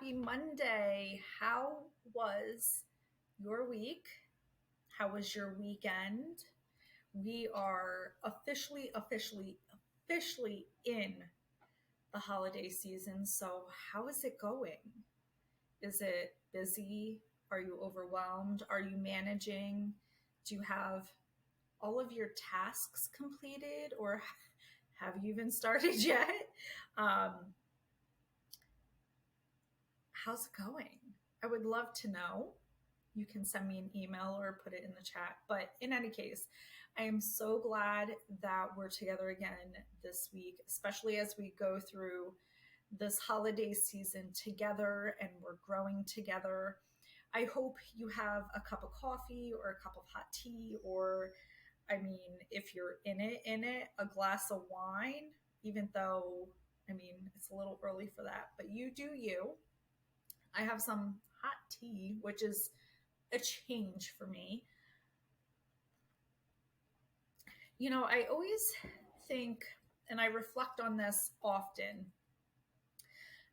Happy Monday. How was your week? How was your weekend? We are officially in the holiday season. So, how is it going? Is it busy? Are you overwhelmed? Are you managing? Do you have all of your tasks completed or have you even started yet? Um, how's it going? I would love to know. You can send me an email or put it in the chat. But in any case, I am so glad that we're together again this week, especially as we go through this holiday season together and we're growing together. I hope you have a cup of coffee or a cup of hot tea, or, I mean, if you're in it, a glass of wine, even though, I mean, it's a little early for that, but you do you. I have some hot tea, which is a change for me. I always think, and I reflect on this often,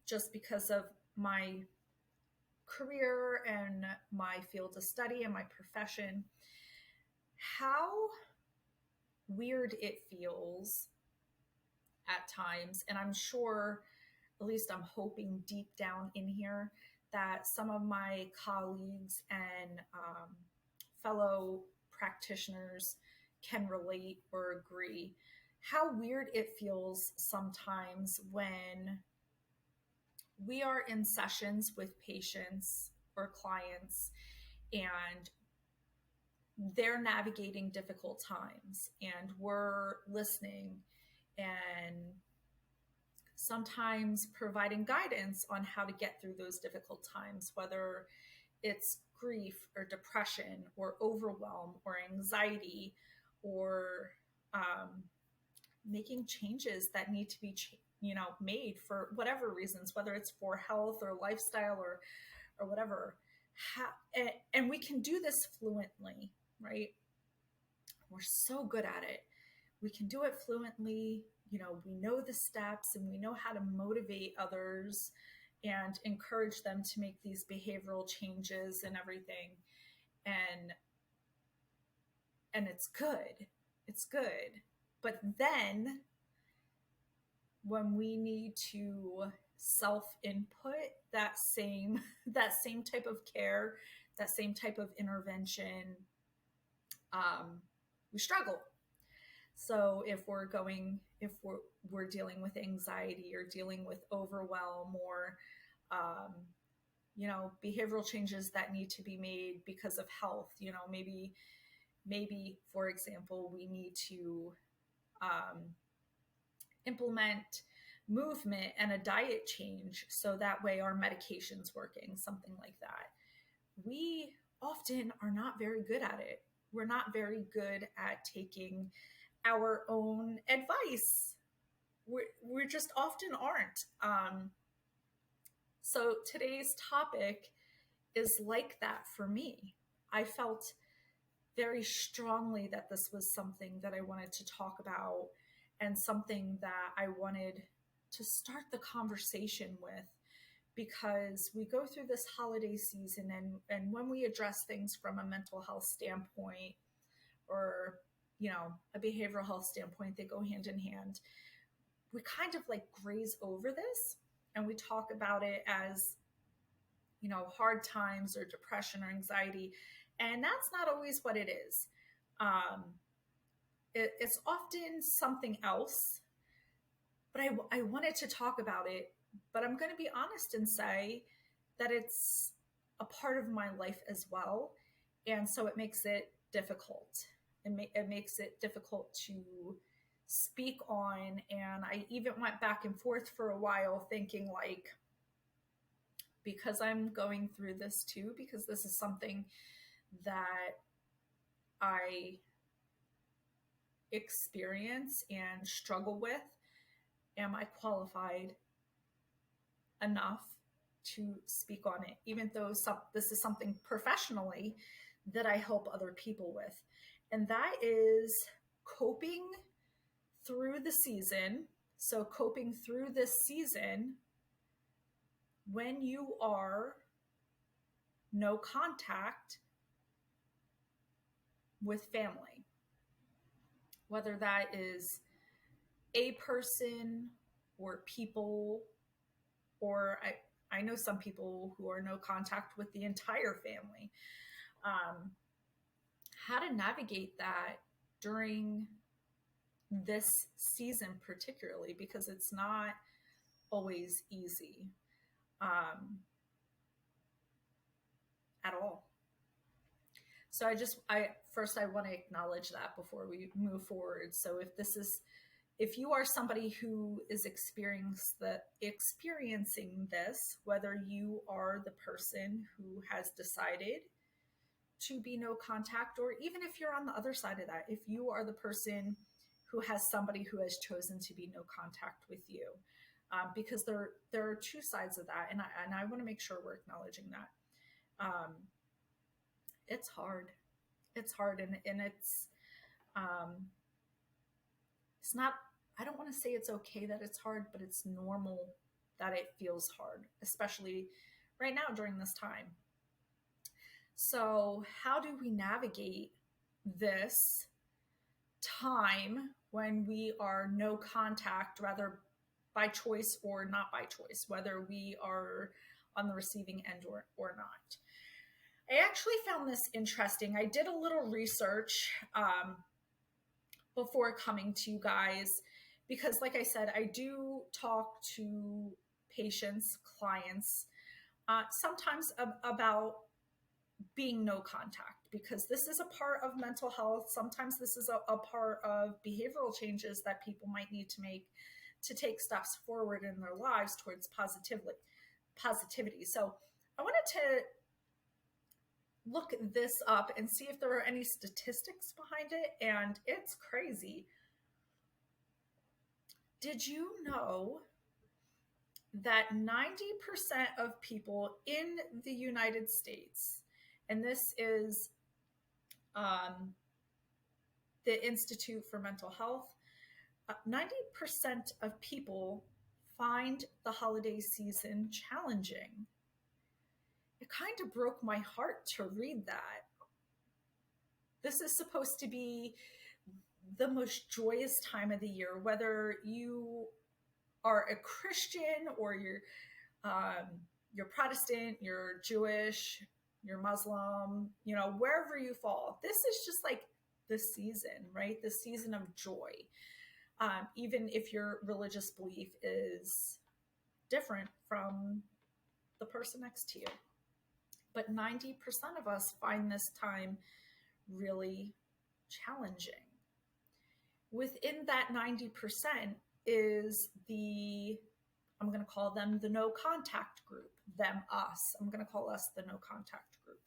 just because of my career and my field of study and my profession, how weird it feels at times. And I'm sure, at least I'm hoping deep down in here, that some of my colleagues and fellow practitioners can relate or agree. How weird it feels sometimes when we are in sessions with patients or clients and they're navigating difficult times and we're listening and sometimes providing guidance on how to get through those difficult times, whether it's grief or depression or overwhelm or anxiety or making changes that need to be made for whatever reasons, whether it's for health or lifestyle or whatever. And we can do this fluently, right? We're so good at it. We can do it fluently. We know the steps and we know how to motivate others and encourage them to make these behavioral changes and everything. And it's good. It's good. But then when we need to self-input that same type of care, that same type of intervention, we struggle. So if we're dealing with anxiety or dealing with overwhelm or behavioral changes that need to be made because of health, maybe for example we need to implement movement and a diet change so that way our medication's working, something like that. We often are not very good at it. We're not very good at taking our own advice. We just often aren't. So today's topic is like that for me. I felt very strongly that this was something that I wanted to talk about and something that I wanted to start the conversation with, because we go through this holiday season and when we address things from a mental health standpoint or a behavioral health standpoint, they go hand in hand. We kind of like graze over this and we talk about it as hard times or depression or anxiety, and that's not always what it is. It's often something else, but I wanted to talk about it, but I'm going to be honest and say that it's a part of my life as well. And so it makes it difficult. It makes it difficult to speak on. And I even went back and forth for a while thinking like, because I'm going through this too, because this is something that I experience and struggle with, am I qualified enough to speak on it, even though this is something professionally that I help other people with. And that is coping through the season. So coping through this season when you are no contact with family, whether that is a person or people, or I know some people who are no contact with the entire family. Um, how to navigate that during this season, particularly because it's not always easy um, at all. So I want to acknowledge that before we move forward. So if you are somebody who is experiencing this, whether you are the person who has decided to be no contact, or even if you're on the other side of that, if you are the person who has somebody who has chosen to be no contact with you, because there are two sides of that, and I want to make sure we're acknowledging that. Um, it's hard. It's hard, and it's not. I don't want to say it's okay that it's hard, but it's normal that it feels hard, especially right now during this time. So, how do we navigate this time when we are no contact, rather by choice or not by choice, whether we are on the receiving end or not? I actually found this interesting. I did a little research before coming to you guys because, like I said, I do talk to patients, clients, sometimes about being no contact, because this is a part of mental health. Sometimes this is a part of behavioral changes that people might need to make to take steps forward in their lives towards positivity. So I wanted to look this up and see if there are any statistics behind it, and it's crazy. Did you know that 90% of people in the United States, and this is the Institute for Mental Health, 90% of people find the holiday season challenging? It kind of broke my heart to read that. This is supposed to be the most joyous time of the year, whether you are a Christian or you're Protestant, you're Jewish, you're Muslim, wherever you fall. This is just like the season, right? The season of joy. Even if your religious belief is different from the person next to you. But 90% of us find this time really challenging. Within that 90% is I'm going to call them the no contact group, us. I'm going to call us the no contact group.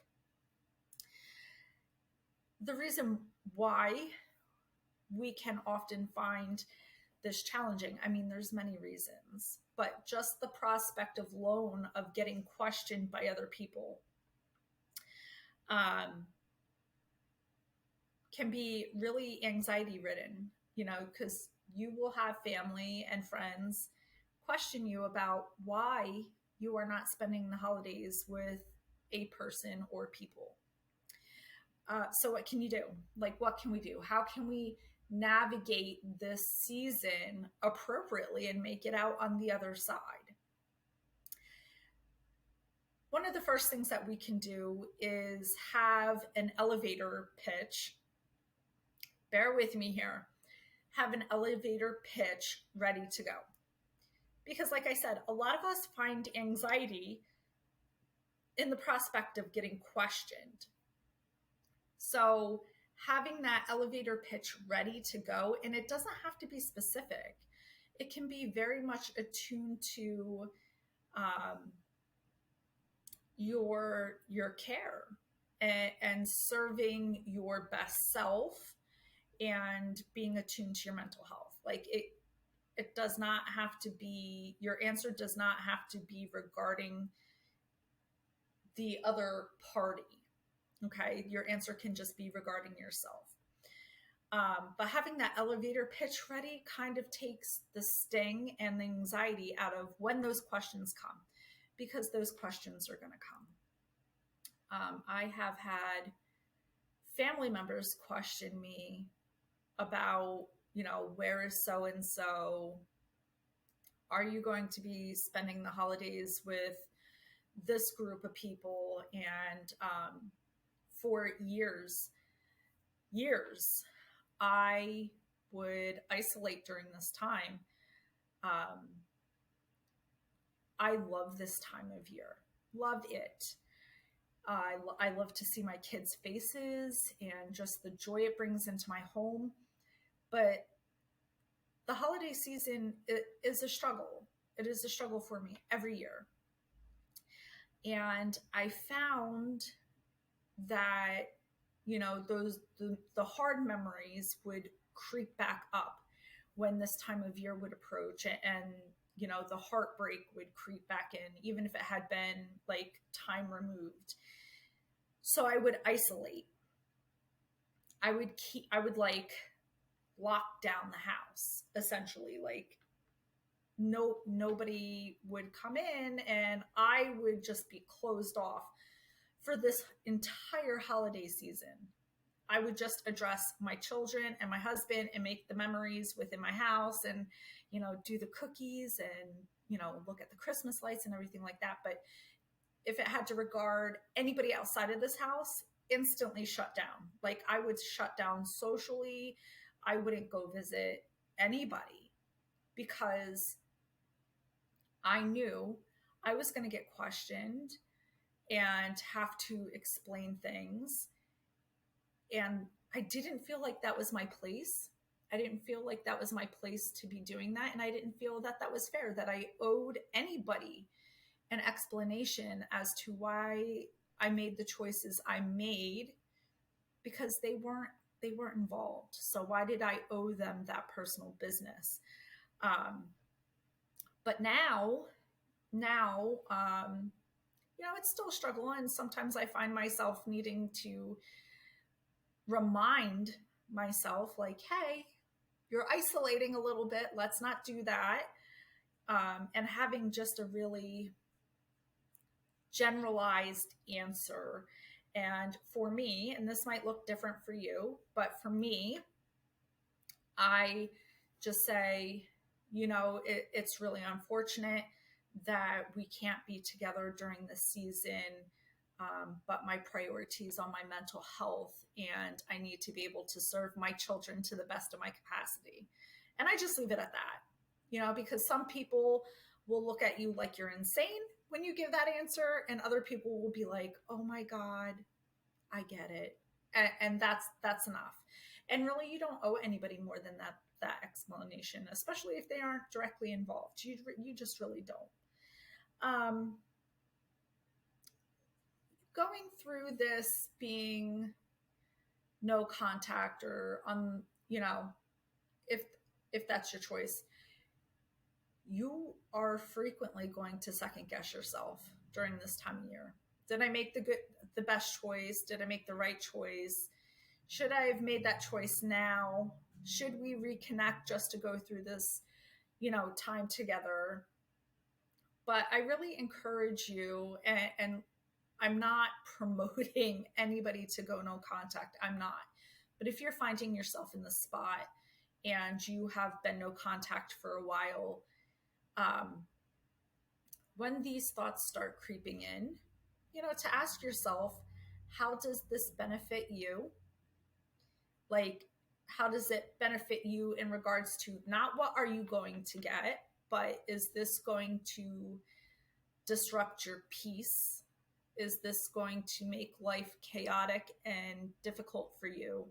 The reason why we can often find this challenging, there's many reasons, but just the prospect alone of getting questioned by other people can be really anxiety ridden, because you will have family and friends question you about why you are not spending the holidays with a person or people. So what can you do? What can we do? How can we navigate this season appropriately and make it out on the other side? One of the first things that we can do is have an elevator pitch. Bear with me here. Have an elevator pitch ready to go. Because like I said, a lot of us find anxiety in the prospect of getting questioned. So having that elevator pitch ready to go, and it doesn't have to be specific. It can be very much attuned to your care and serving your best self and being attuned to your mental health. It does not have to be, your answer does not have to be regarding the other party. Okay, your answer can just be regarding yourself. But having that elevator pitch ready kind of takes the sting and the anxiety out of when those questions come. because those questions are going to come. I have had family members question me about, where is so and so? Are you going to be spending the holidays with this group of people? And for years, I would isolate during this time. I love this time of year. Love it. I love to see my kids' faces and just the joy it brings into my home. But the holiday season is a struggle. It is a struggle for me every year. And I found that, the hard memories would creep back up when this time of year would approach, and the heartbreak would creep back in, even if it had been like time removed. So I would isolate. I would like lock down the house, essentially. Like nobody would come in, and I would just be closed off for this entire holiday season. I would just address my children and my husband and make the memories within my house, and do the cookies and look at the Christmas lights and everything like that. But if it had to regard anybody outside of this house, instantly shut down. Like I would shut down socially. I wouldn't go visit anybody because I knew I was going to get questioned and have to explain things. And I didn't feel like that was my place. I didn't feel like that was my place to be doing that. And I didn't feel that that was fair, that I owed anybody an explanation as to why I made the choices I made, because they weren't involved. So why did I owe them that personal business? But now, it's still a struggle. And sometimes I find myself needing to remind myself, like, hey, you're isolating a little bit. Let's not do that. And having just a really generalized answer. And for me, and this might look different for you, but for me, I just say, it's really unfortunate that we can't be together during this season. But my priority is on my mental health, and I need to be able to serve my children to the best of my capacity. And I just leave it at that, because some people will look at you like you're insane when you give that answer, and other people will be like, oh my God, I get it. And that's enough. And really, you don't owe anybody more than that explanation, especially if they aren't directly involved. You just really don't. Going through this being no contact, or if that's your choice, you are frequently going to second guess yourself during this time of year. Did I make the best choice? Did I make the right choice? Should I have made that choice now? Should we reconnect just to go through this, time together? But I really encourage you, and I'm not promoting anybody to go no contact. I'm not. But if you're finding yourself in the spot and you have been no contact for a while, when these thoughts start creeping in, to ask yourself, how does this benefit you? Like, how does it benefit you in regards to not what are you going to get, but is this going to disrupt your peace? Is this going to make life chaotic and difficult for you?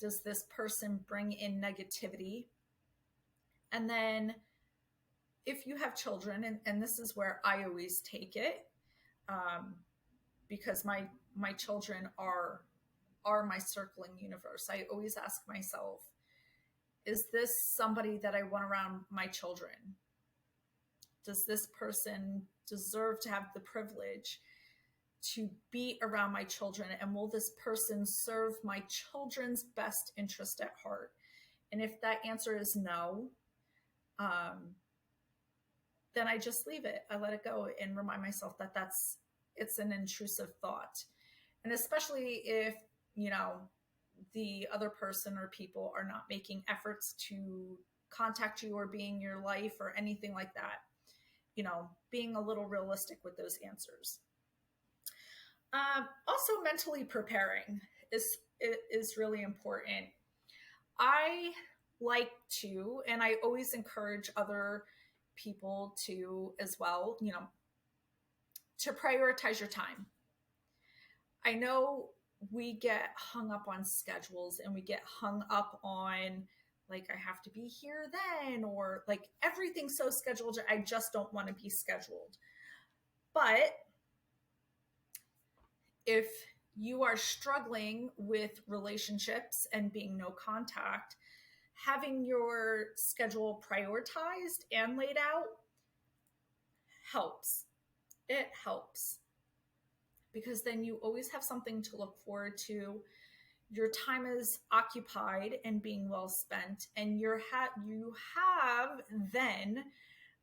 Does this person bring in negativity? And then if you have children, and this is where I always take it, because my children are my circling universe. I always ask myself, is this somebody that I want around my children? Does this person deserve to have the privilege to be around my children? And will this person serve my children's best interest at heart? And if that answer is no, then I just leave it. I let it go and remind myself that it's an intrusive thought. And especially if, you know, the other person or people are not making efforts to contact you or be in your life or anything like that, being a little realistic with those answers. Also, mentally preparing is really important. I like to, and I always encourage other people to as well, to prioritize your time. I know we get hung up on schedules and we get hung up on, like, I have to be here then, or like everything's so scheduled. I just don't want to be scheduled. But if you are struggling with relationships and being no contact, having your schedule prioritized and laid out helps. It helps because then you always have something to look forward to. Your time is occupied and being well spent, and you have then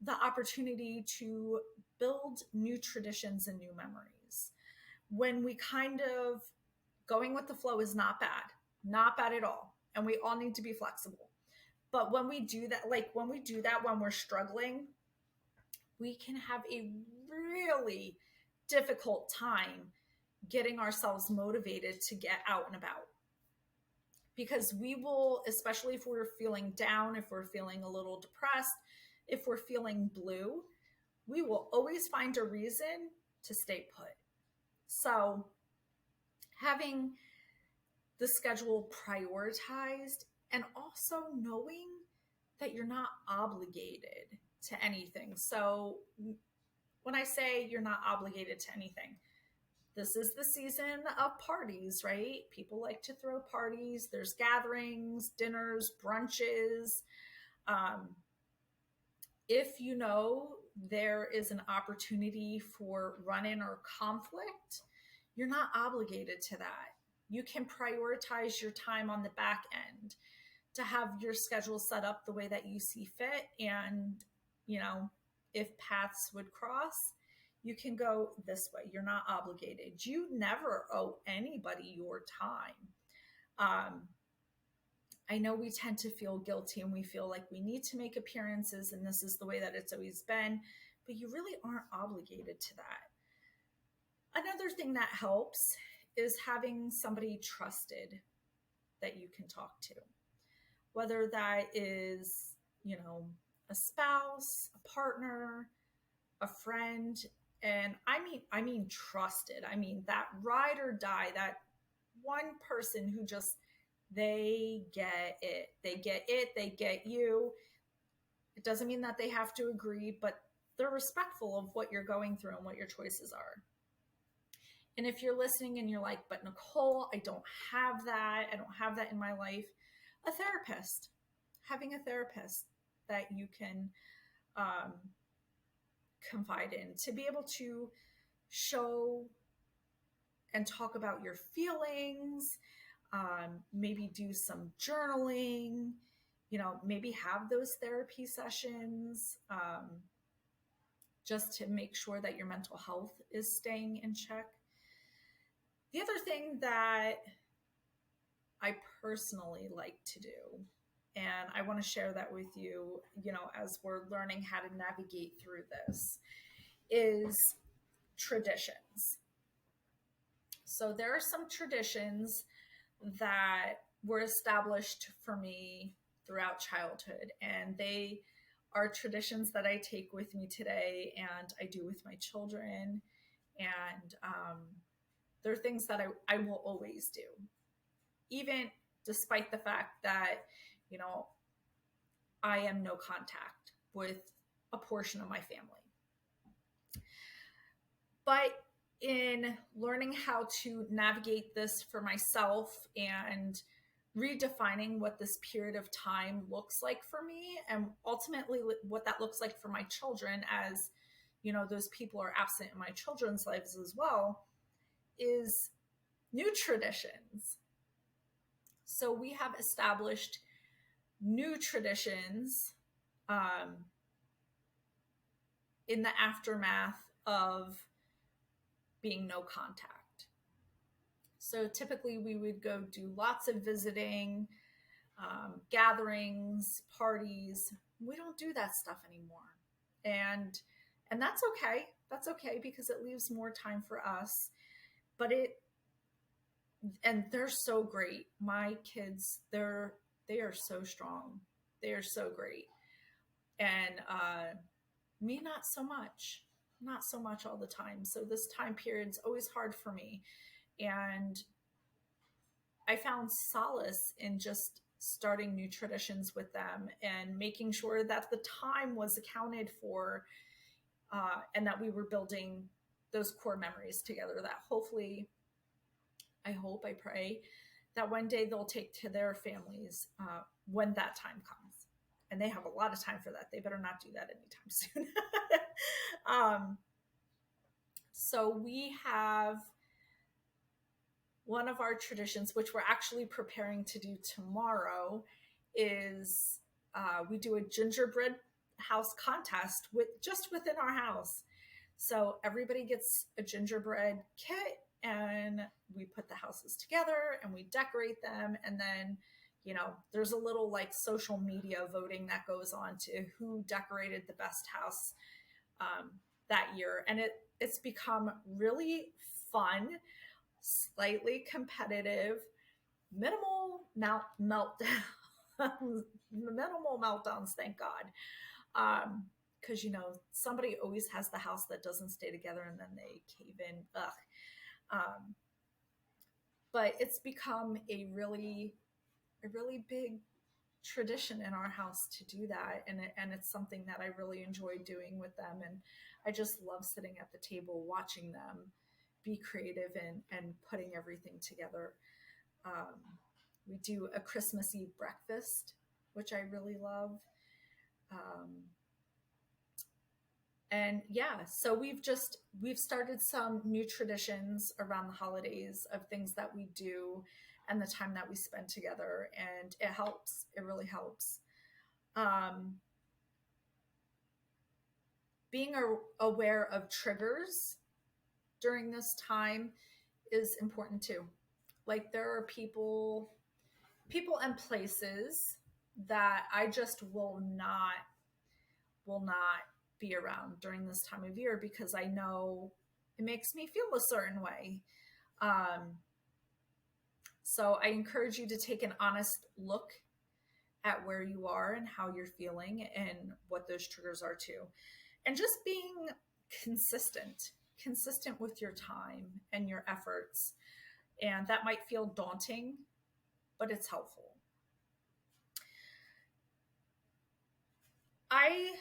the opportunity to build new traditions and new memories. When we kind of going with the flow is not bad at all, and we all need to be flexible. But when we do that, when we're struggling, we can have a really difficult time getting ourselves motivated to get out and about. Because we will, especially if we're feeling down, if we're feeling a little depressed, if we're feeling blue, we will always find a reason to stay put. So having the schedule prioritized and also knowing that you're not obligated to anything. So when I say you're not obligated to anything, this is the season of parties, right? People like to throw parties. There's gatherings, dinners, brunches. If you know there is an opportunity for run-in or conflict, you're not obligated to that. You can prioritize your time on the back end to have your schedule set up the way that you see fit. And, if paths would cross, you can go this way. You're not obligated. You never owe anybody your time. I know we tend to feel guilty and we feel like we need to make appearances and this is the way that it's always been, but you really aren't obligated to that. Another thing that helps is having somebody trusted that you can talk to, whether that is, a spouse, a partner, a friend. And I mean trusted. I mean that ride or die, that one person who just, they get it. They get you. It doesn't mean that they have to agree, but they're respectful of what you're going through and what your choices are. And if you're listening and you're like, but Nicole, I don't have that. I don't have that in my life. A therapist, having a therapist that you can confide in, to be able to show and talk about your feelings, maybe do some journaling, maybe have those therapy sessions, just to make sure that your mental health is staying in check. The other thing that I personally like to do, and I want to share that with you, as we're learning how to navigate through this, is traditions. So there are some traditions that were established for me throughout childhood, and they are traditions that I take with me today and I do with my children. And they're things that I will always do, even despite the fact that, I am no contact with a portion of my family. But in learning how to navigate this for myself and redefining what this period of time looks like for me, and ultimately what that looks like for my children, as those people are absent in my children's lives as well, is new traditions. So we have established new traditions in the aftermath of being no contact. So typically we would go do lots of visiting, gatherings, parties. We don't do that stuff anymore. And that's okay. That's okay because it leaves more time for us. But it and they're so great. My kids, they are so strong. They are so great. And me not so much. Not so much all the time. So this time period's always hard for me. And I found solace in just starting new traditions with them and making sure that the time was accounted for, and that we were building those core memories together that hopefully, I hope, I pray that one day they'll take to their families when that time comes. And they have a lot of time for that. They better not do that anytime soon. um, so we have one of our traditions, which we're actually preparing to do tomorrow, is we do a gingerbread house contest within our house. So everybody gets a gingerbread kit and we put the houses together and we decorate them. And then, there's a little like social media voting that goes on to who decorated the best house that year. And it's become really fun, slightly competitive, minimal meltdown, minimal meltdowns, thank God. Because somebody always has the house that doesn't stay together and then they cave in. But it's become a really big tradition in our house to do that, and it's something that I really enjoy doing with them, and I just love sitting at the table watching them be creative and putting everything together. We do a Christmas Eve breakfast, which I really love. And yeah, so we've started some new traditions around the holidays of things that we do and the time that we spend together, and it helps. It really helps. Being aware of triggers during this time is important too. Like there are people and places that I just will not be around during this time of year because I know it makes me feel a certain way. So I encourage you to take an honest look at where you are and how you're feeling and what those triggers are too. And just being consistent with your time and your efforts. And that might feel daunting, but it's helpful. I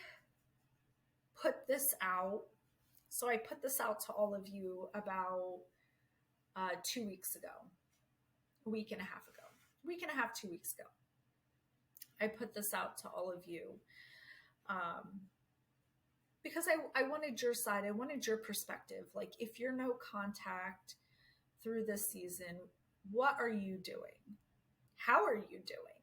put this out. So I put this out to all of you about 2 weeks ago, a week and a half, 2 weeks ago. I put this out to all of you because I wanted your side. I wanted your perspective. Like if you're no contact through this season, what are you doing? How are you doing?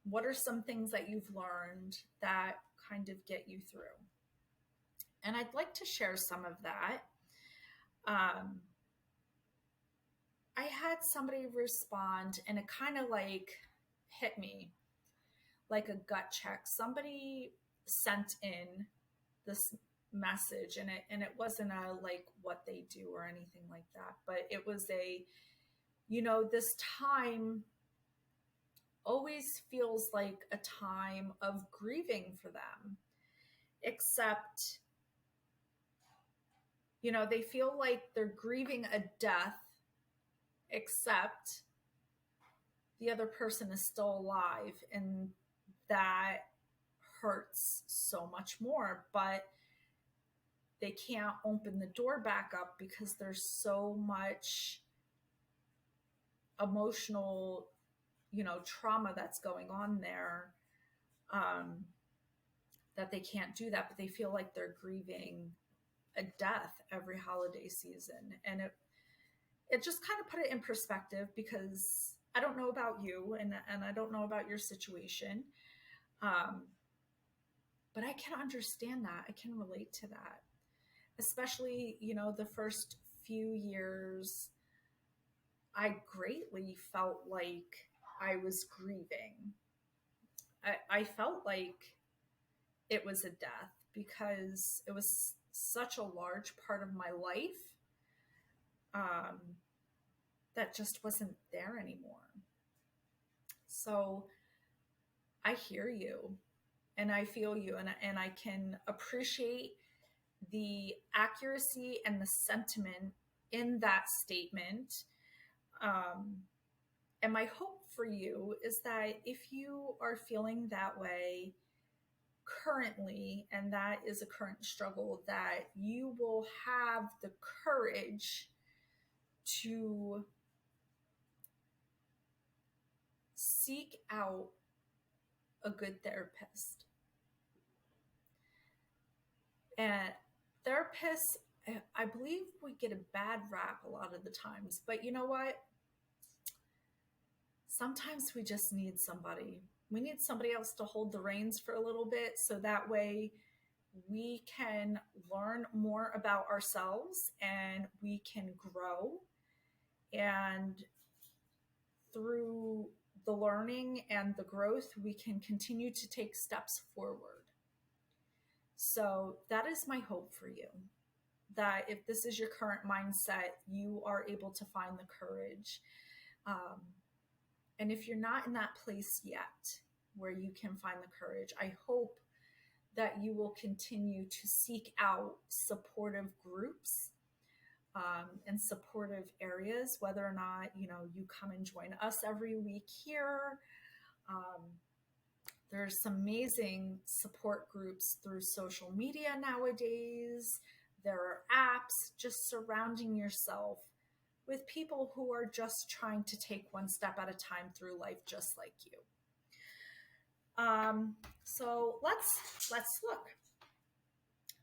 What are some things that you've learned that kind of get you through? And I'd like to share some of that. I had somebody respond and it kind of like hit me like a gut check. Somebody sent in this message and it wasn't a like what they do or anything like that, but it was a, this time always feels like a time of grieving for them, except they feel like they're grieving a death, except the other person is still alive, and that hurts so much more, but they can't open the door back up because there's so much emotional trauma that's going on there, that they can't do that, but they feel like they're grieving a death every holiday season. And it just kind of put it in perspective because I don't know about you and I don't know about your situation. But I can understand that. I can relate to that, especially, the first few years. I greatly felt like I was grieving. I felt like it was a death because it was such a large part of my life, um, that just wasn't there anymore. So I hear you and I feel you, and I can appreciate the accuracy and the sentiment in that statement. Um, and my hope for you is that if you are feeling that way currently, and that is a current struggle, that you will have the courage to seek out a good therapist. And therapists, I believe we get a bad rap a lot of the times, but you know what? Sometimes we just need somebody. We need somebody else to hold the reins for a little bit so that way we can learn more about ourselves and we can grow. And through the learning and the growth, we can continue to take steps forward. So that is my hope for you, that if this is your current mindset, you are able to find the courage. And if you're not in that place yet where you can find the courage, I hope that you will continue to seek out supportive groups, and supportive areas, whether or not, you come and join us every week here. Um, there's some amazing support groups through social media nowadays. There are apps. Just surrounding yourself with people who are just trying to take one step at a time through life, just like you. So let's look.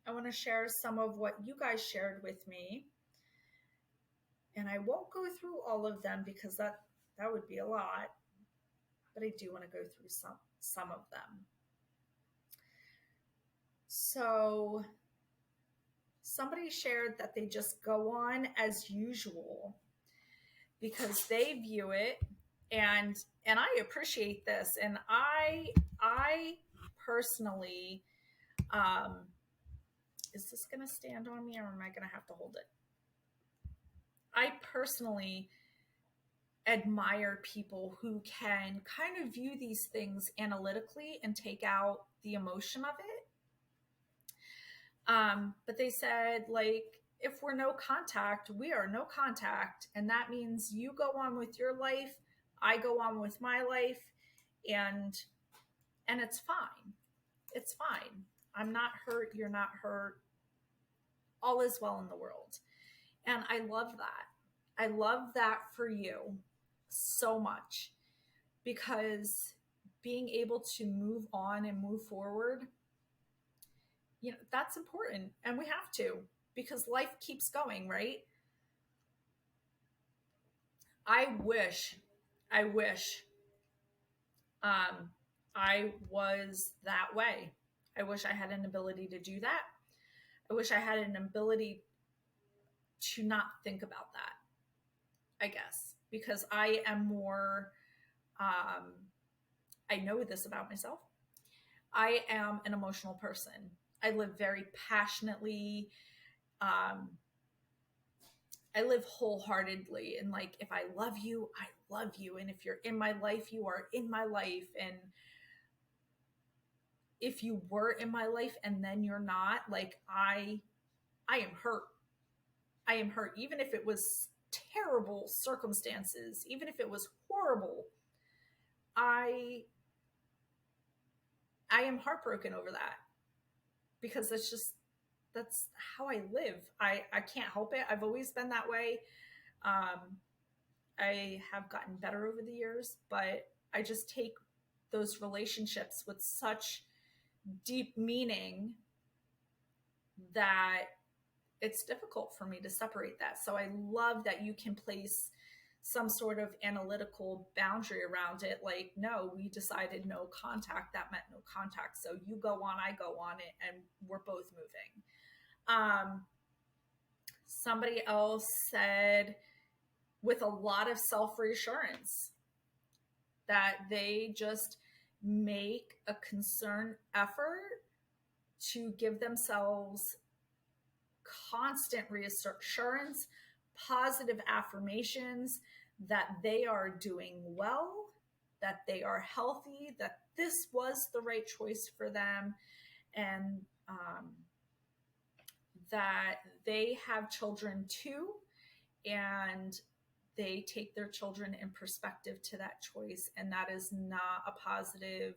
I want to share some of what you guys shared with me, and I won't go through all of them because that would be a lot, but I do want to go through some of them. So somebody shared that they just go on as usual because they view it, and I appreciate this, and I personally, is this going to stand on me or am I going to have to hold it? I personally admire people who can kind of view these things analytically and take out the emotion of it. But they said, like, if we're no contact, we are no contact. And that means you go on with your life, I go on with my life, and it's fine. It's fine. I'm not hurt. You're not hurt. All is well in the world. And I love that. I love that for you so much, because being able to move on and move forward, that's important. And we have to, because life keeps going, right? I wish I was that way. I wish I had an ability to do that. I wish I had an ability to not think about that, I guess, because I am more, I know this about myself. I am an emotional person. I live very passionately. I live wholeheartedly. And like, if I love you, I love you. And if you're in my life, you are in my life. And if you were in my life and then you're not, like, I am hurt. I am hurt. Even if it was terrible circumstances, even if it was horrible, I am heartbroken over that, because that's how I live. I can't help it. I've always been that way. I have gotten better over the years, but I just take those relationships with such deep meaning that it's difficult for me to separate that. So I love that you can place some sort of analytical boundary around it. Like, no, we decided no contact. That meant no contact. So you go on, I go on it, and we're both moving. Somebody else said, with a lot of self reassurance, that they just make a concerted effort to give themselves constant reassurance, positive affirmations that they are doing well, that they are healthy, that this was the right choice for them, and that they have children too, and they take their children in perspective to that choice. And that is not a positive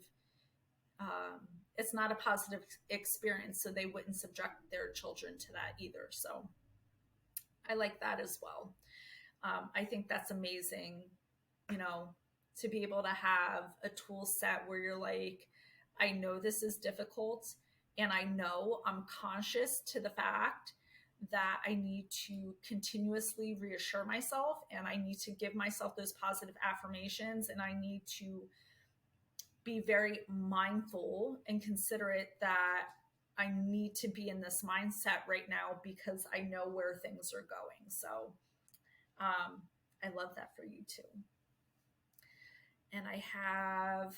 it's not a positive experience, so they wouldn't subject their children to that either. So I like that as well. I think that's amazing, to be able to have a tool set where you're like, I know this is difficult, and I know I'm conscious to the fact that I need to continuously reassure myself, and I need to give myself those positive affirmations, and I need to be very mindful and considerate that I need to be in this mindset right now because I know where things are going. So I love that for you too. And I have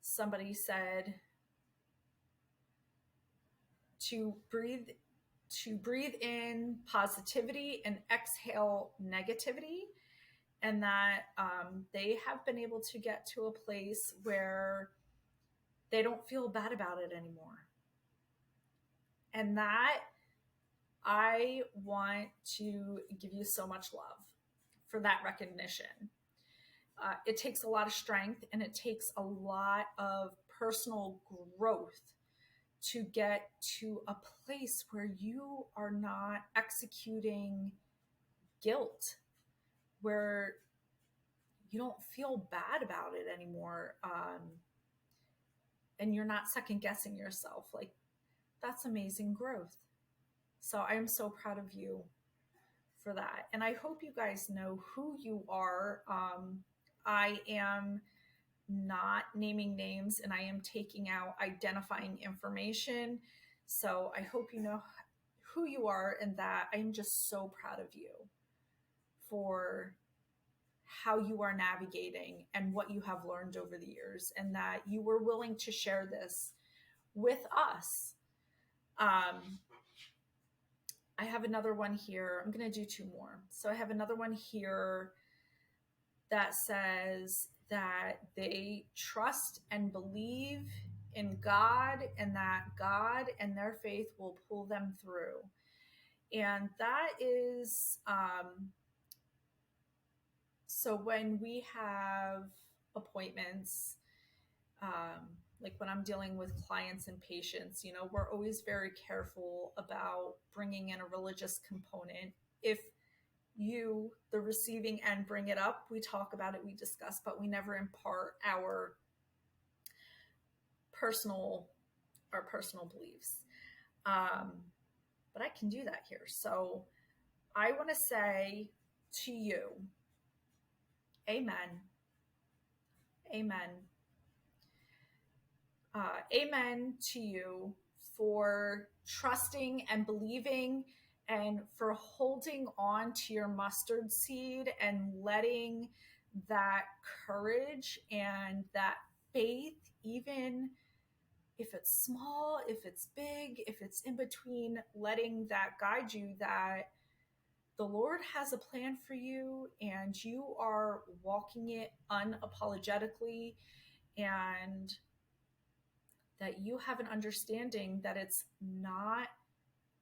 somebody said to breathe in positivity and exhale negativity, and that they have been able to get to a place where they don't feel bad about it anymore. And that, I want to give you so much love for that recognition. It takes a lot of strength, and it takes a lot of personal growth to get to a place where you are not executing guilt, where you don't feel bad about it anymore, and you're not second guessing yourself. Like, that's amazing growth. So I am so proud of you for that. And I hope you guys know who you are. I am not naming names, and I am taking out identifying information. So I hope you know who you are, and that I'm just so proud of you for how you are navigating and what you have learned over the years, and that you were willing to share this with us. I have another one here. I'm going to do two more. So I have another one here that says that they trust and believe in God, and that God and their faith will pull them through. And that is, so when we have appointments, like when I'm dealing with clients and patients, we're always very careful about bringing in a religious component. If you, the receiving end, bring it up, we talk about it, we discuss, but we never impart our personal beliefs. But I can do that here. So I want to say to you, amen. Amen. Amen to you for trusting and believing, and for holding on to your mustard seed and letting that courage and that faith, even if it's small, if it's big, if it's in between, letting that guide you, that the Lord has a plan for you, and you are walking it unapologetically, and that you have an understanding that it's not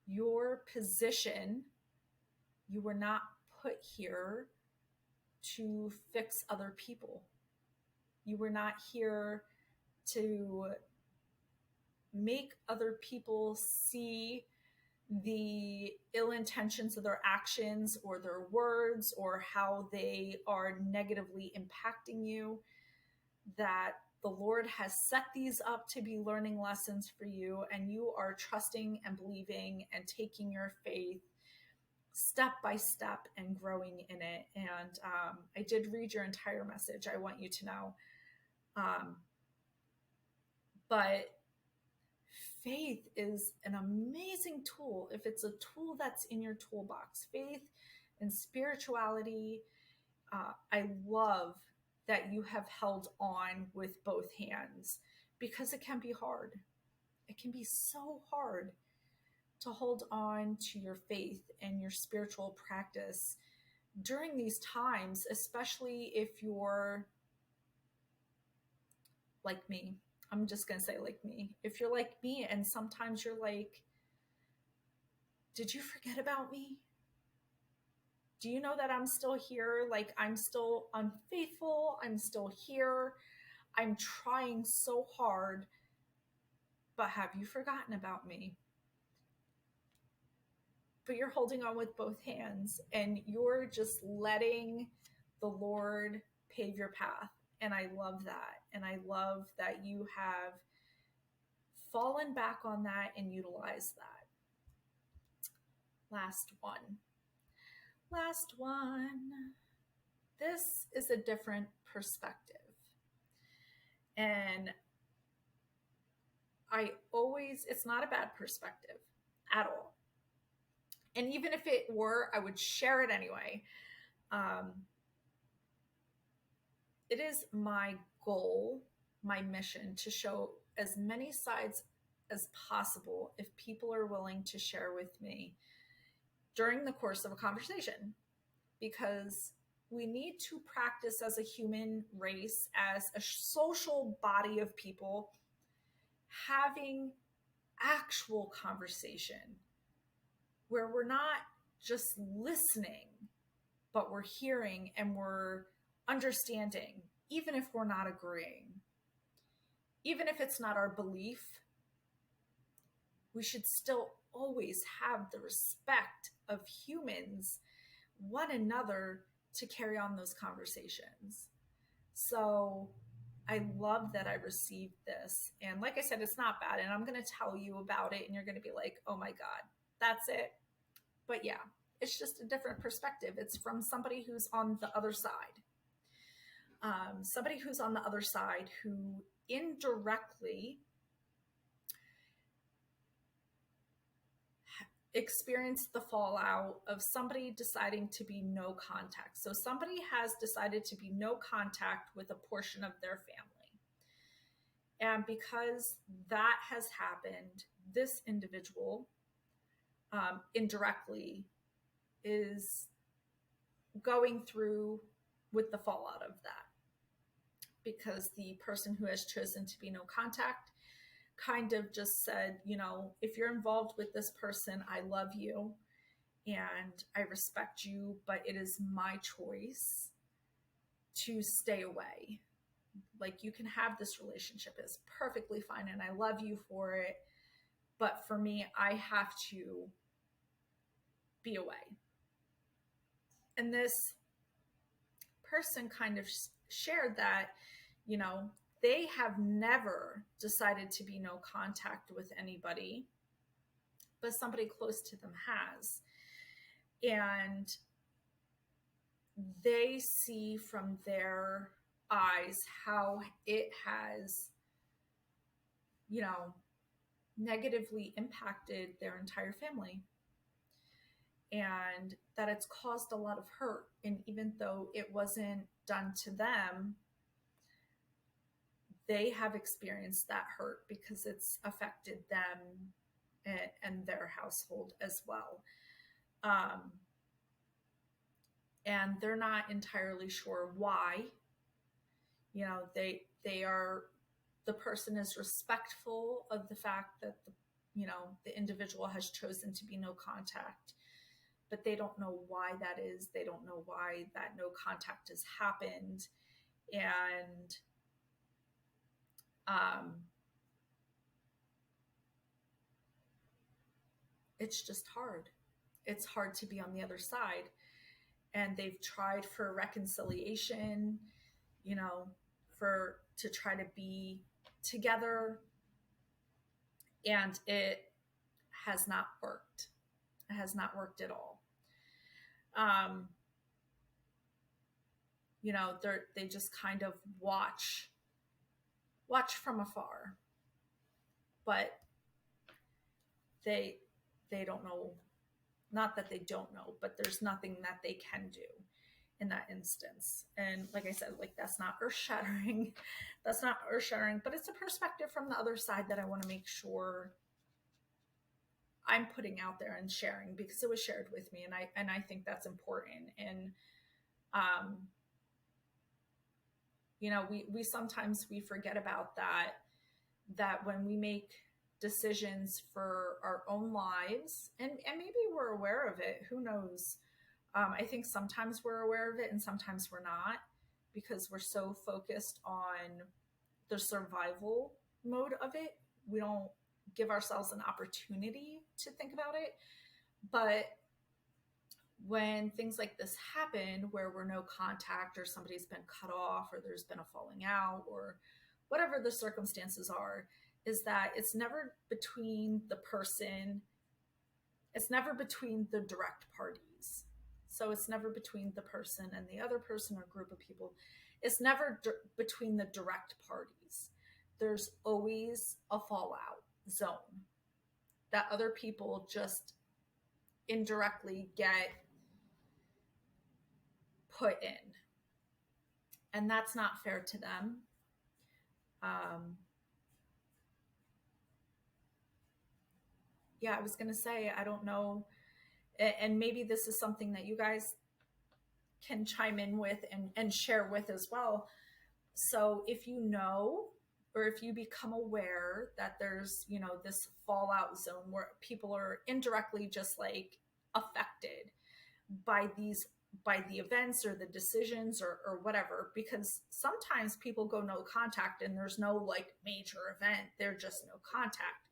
your position. You were not put here to fix other people. You were not here to make other people see the ill intentions of their actions or their words, or how they are negatively impacting you. That the Lord has set these up to be learning lessons for you, and you are trusting and believing and taking your faith step by step and growing in it. And I did read your entire message, I want you to know. Um, but faith is an amazing tool if it's a tool that's in your toolbox. Faith and spirituality. I love that you have held on with both hands because it can be hard. It can be so hard to hold on to your faith and your spiritual practice during these times, especially if you're like me. I'm just going to say like me. If you're like me and sometimes you're like, did you forget about me? Do you know that I'm still here? Like, I'm still unfaithful. I'm still here. I'm trying so hard, but have you forgotten about me? But you're holding on with both hands and you're just letting the Lord pave your path. And I love that. And I love that you have fallen back on that and utilized that. Last one. Last one. This is a different perspective. And it's not a bad perspective at all. And even if it were, I would share it anyway. It is my goal, my mission to show as many sides as possible if people are willing to share with me during the course of a conversation, because we need to practice as a human race, as a social body of people, having actual conversation where we're not just listening, but we're hearing and we're understanding, even if we're not agreeing. Even if it's not our belief, we should still always have the respect of humans, one another, to carry on those conversations. So I love that I received this. And like I said, it's not bad. And I'm going to tell you about it and you're going to be like, oh my God, that's it. But yeah, it's just a different perspective. It's from somebody who's on the other side. Somebody who's on the other side who indirectly experienced the fallout of somebody deciding to be no contact. So somebody has decided to be no contact with a portion of their family. And because that has happened, this individual indirectly is going through with the fallout of that, because the person who has chosen to be no contact kind of just said, you know, if you're involved with this person, I love you and I respect you, but it is my choice to stay away. Like, you can have this relationship, it's perfectly fine and I love you for it, but for me, I have to be away. And this person kind of shared that, you know, they have never decided to be no contact with anybody, but somebody close to them has. And they see from their eyes how it has, you know, negatively impacted their entire family. And that it's caused a lot of hurt. And even though it wasn't done to them, they have experienced that hurt because it's affected them and their household as well. And they're not entirely sure why. You know, the person is respectful of the fact that the individual has chosen to be no contact, but they don't know why that is. They don't know why that no contact has happened. And it's just hard. It's hard to be on the other side. And they've tried for reconciliation, you know, to try to be together. And it has not worked. It has not worked at all. um, they just kind of watch from afar, but they they don't know, not that they don't know, but there's nothing that they can do in that instance. And like I said, like that's not earth shattering. That's not earth shattering, but it's a perspective from the other side that I want to make sure I'm putting out there and sharing, because it was shared with me, and I think that's important. And um, we sometimes we forget about that when we make decisions for our own lives, and maybe we're aware of it, who knows. I think sometimes we're aware of it and sometimes we're not, because we're so focused on the survival mode of it. We don't give ourselves an opportunity to think about it. But when things like this happen, where we're no contact, or somebody's been cut off, or there's been a falling out, or whatever the circumstances are, is that it's never between the person, it's never between the direct parties. So it's never between the person and the other person or group of people. It's never between the direct parties. There's always a fallout zone that other people just indirectly get put in. And that's not fair to them. Yeah, I was going to say, I don't know. And maybe this is something that you guys can chime in with and share with as well. So if you know, or if you become aware that there's, this fallout zone where people are indirectly just like affected by the events or the decisions, or whatever, because sometimes people go no contact and there's no like major event, they're just no contact.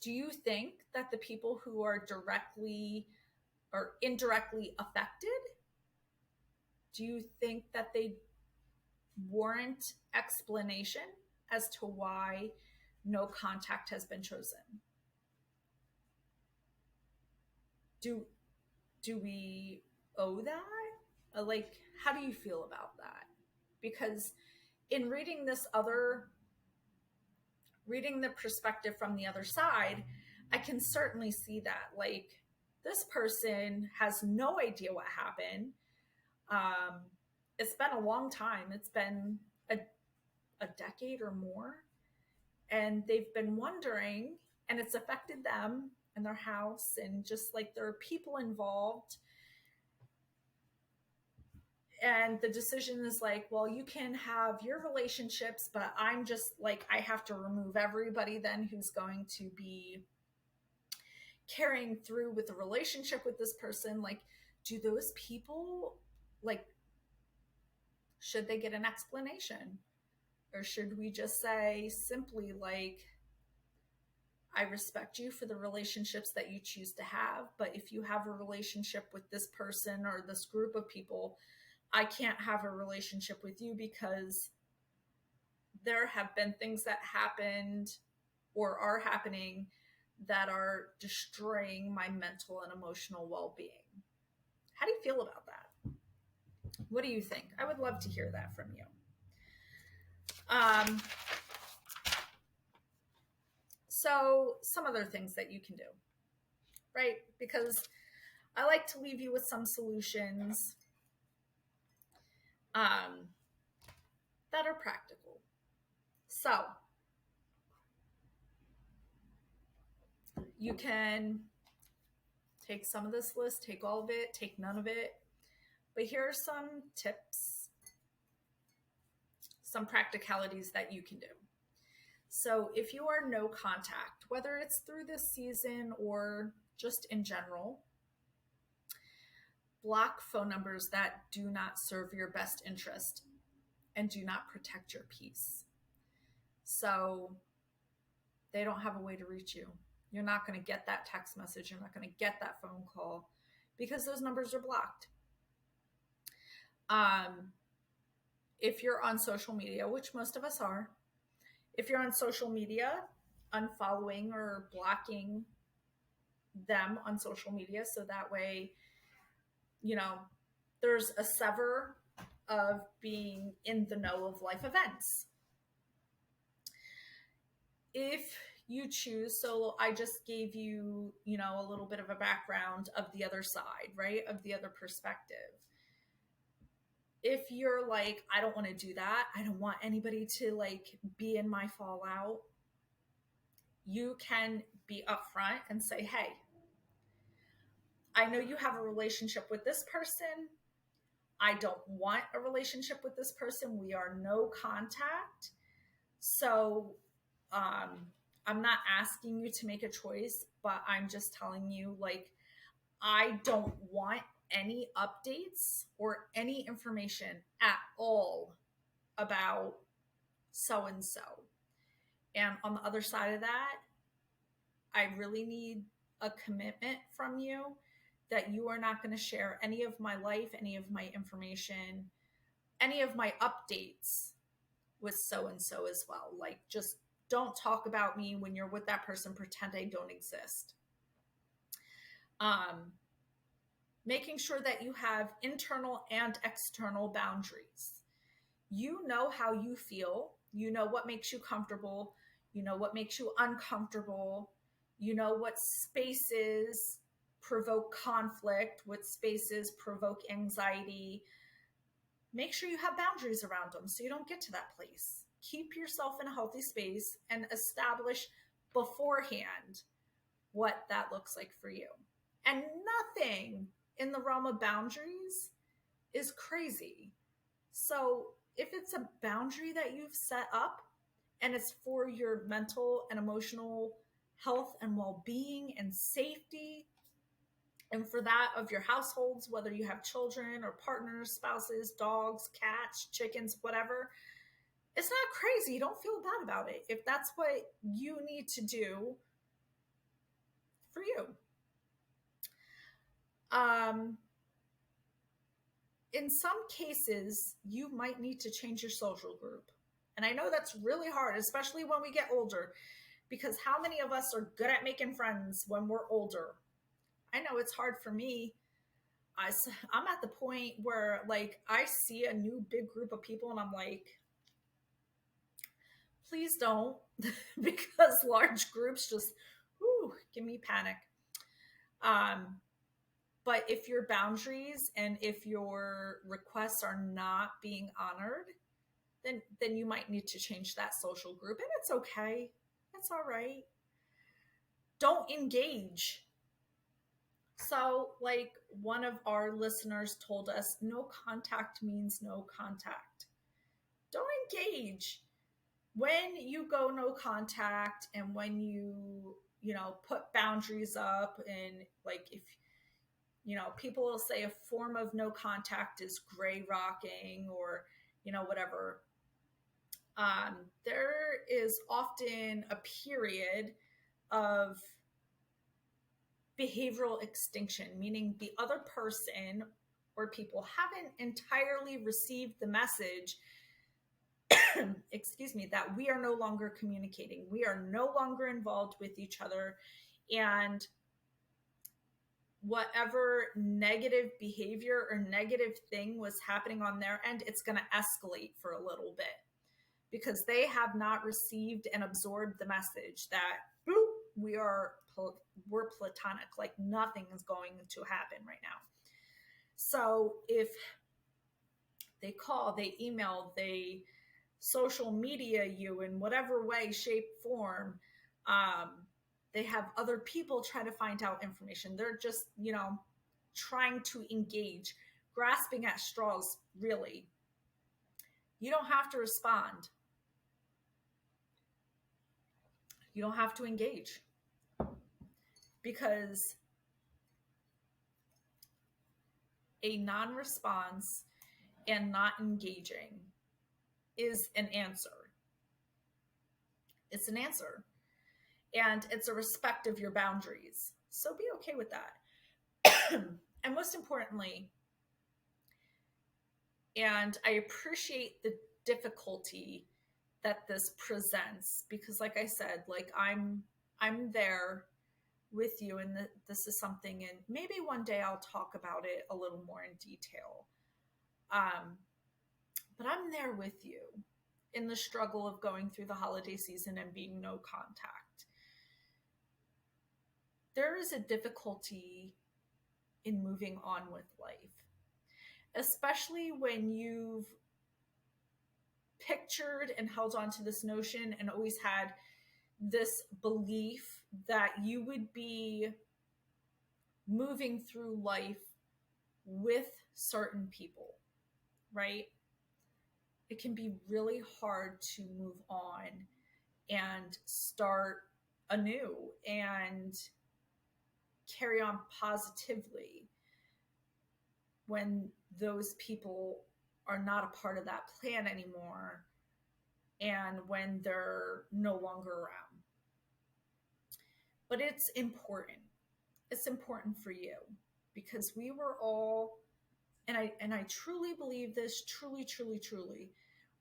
Do you think that the people who are directly or indirectly affected, do you think that they warrant explanation as to why no contact has been chosen? Do we owe that? Like, how do you feel about that? Because in reading the perspective from the other side, I can certainly see that, like, this person has no idea what happened. It's been a long time. It's been a decade or more. And they've been wondering, and it's affected them and their house, and just like there are people involved. And the decision is like, well, you can have your relationships, but I'm just like, I have to remove everybody then who's going to be carrying through with the relationship with this person. Like, do those people, like, should they get an explanation? Or should we just say simply, like, I respect you for the relationships that you choose to have, but if you have a relationship with this person or this group of people, I can't have a relationship with you because there have been things that happened or are happening that are destroying my mental and emotional well-being. How do you feel about that? What do you think? I would love to hear that from you. So some other things that you can do, right? Because I like to leave you with some solutions that are practical. So you can take some of this list, take all of it, take none of it. But here are some tips, some practicalities that you can do. So if you are no contact, whether it's through this season or just in general, block phone numbers that do not serve your best interest and do not protect your peace. So they don't have a way to reach you. You're not going to get that text message. You're not going to get that phone call because those numbers are blocked. If you're on social media, which most of us are, if you're on social media, unfollowing or blocking them on social media, so that way, you know, there's a sever of being in the know of life events. If you choose, so I just gave you, a little bit of a background of the other side, right? Of the other perspective. If you're like, I don't want to do that, I don't want anybody to like be in my fallout, you can be upfront and say, hey, I know you have a relationship with this person. I don't want a relationship with this person. We are no contact. So I'm not asking you to make a choice, but I'm just telling you, like, I don't want any updates or any information at all about so and so. And on the other side of that, I really need a commitment from you that you are not going to share any of my life, any of my information, any of my updates with so and so as well. Like, just don't talk about me when you're with that person. Pretend I don't exist. Making sure that you have internal and external boundaries. You know how you feel. You know what makes you comfortable. You know what makes you uncomfortable. You know what spaces provoke conflict, what spaces provoke anxiety. Make sure you have boundaries around them so you don't get to that place. Keep yourself in a healthy space and establish beforehand what that looks like for you. And nothing in the realm of boundaries is crazy. So if it's a boundary that you've set up and it's for your mental and emotional health and well-being and safety, and for that of your households, whether you have children or partners, spouses, dogs, cats, chickens, whatever, it's not crazy. Don't feel bad about it if that's what you need to do for you. In some cases, you might need to change your social group. And I know that's really hard, especially when we get older, because how many of us are good at making friends when we're older? I know it's hard for me. I'm at the point where, like, I see a new big group of people and I'm like, please don't, because large groups just, give me panic. But if your boundaries and if your requests are not being honored, then you might need to change that social group. And it's okay. It's all right. Don't engage. So, like one of our listeners told us, no contact means no contact. Don't engage. When you go no contact and when you put boundaries up, and like, if people will say a form of no contact is gray rocking or whatever. There is often a period of behavioral extinction, meaning the other person or people haven't entirely received the message excuse me, that we are no longer communicating. We are no longer involved with each other. And whatever negative behavior or negative thing was happening on their end, it's going to escalate for a little bit because they have not received and absorbed the message that we're platonic, like nothing is going to happen right now. So if they call, they email, they social media you in whatever way, shape, form, they have other people try to find out information. They're just, trying to engage, grasping at straws, really. You don't have to respond. You don't have to engage, because a non-response and not engaging is an answer. It's an answer. And it's a respect of your boundaries. So be okay with that. And most importantly, and I appreciate the difficulty that this presents, because like I said, like I'm there with you, and this is something, and maybe one day I'll talk about it a little more in detail. Um, but I'm there with you in the struggle of going through the holiday season and being no contact. There is a difficulty in moving on with life, especially when you've pictured and held on to this notion and always had this belief that you would be moving through life with certain people, right? It can be really hard to move on and start anew and carry on positively when those people are not a part of that plan anymore and when they're no longer around. But it's important. It's important for you because we were all, and I truly believe this, truly,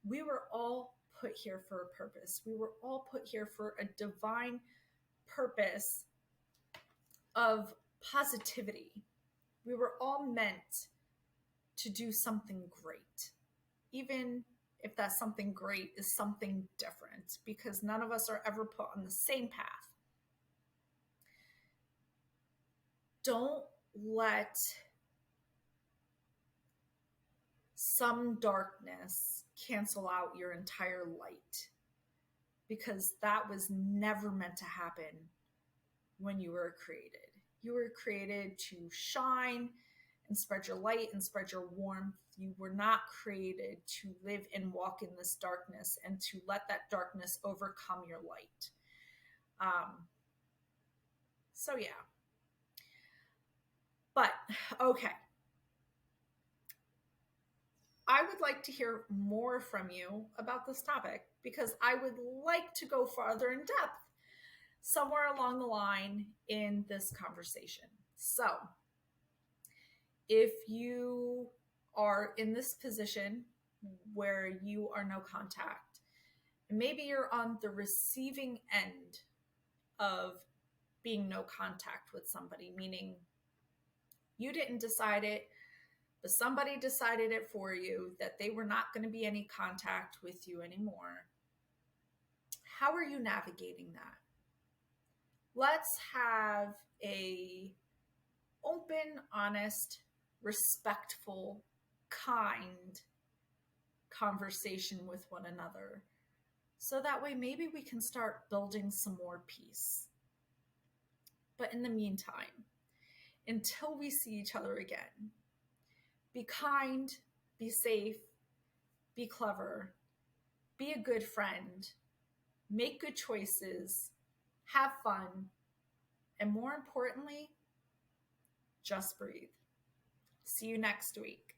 we were all put here for a purpose. We were all put here for a divine purpose of positivity. We were all meant to do something great, even if that something great is something different, because none of us are ever put on the same path. Don't let some darkness cancel out your entire light, because that was never meant to happen when you were created. You were created to shine and spread your light and spread your warmth. You were not created to live and walk in this darkness and to let that darkness overcome your light. So yeah. But okay. I would like to hear more from you about this topic because I would like to go farther in depth somewhere along the line in this conversation. So, if you are in this position where you are no contact, maybe you're on the receiving end of being no contact with somebody, meaning you didn't decide it, but somebody decided it for you that they were not going to be any contact with you anymore. How are you navigating that? Let's have a open, honest, respectful, kind conversation with one another. So that way maybe we can start building some more peace. But in the meantime, until we see each other again, be kind, be safe, be clever, be a good friend, make good choices, have fun, and more importantly, just breathe. See you next week.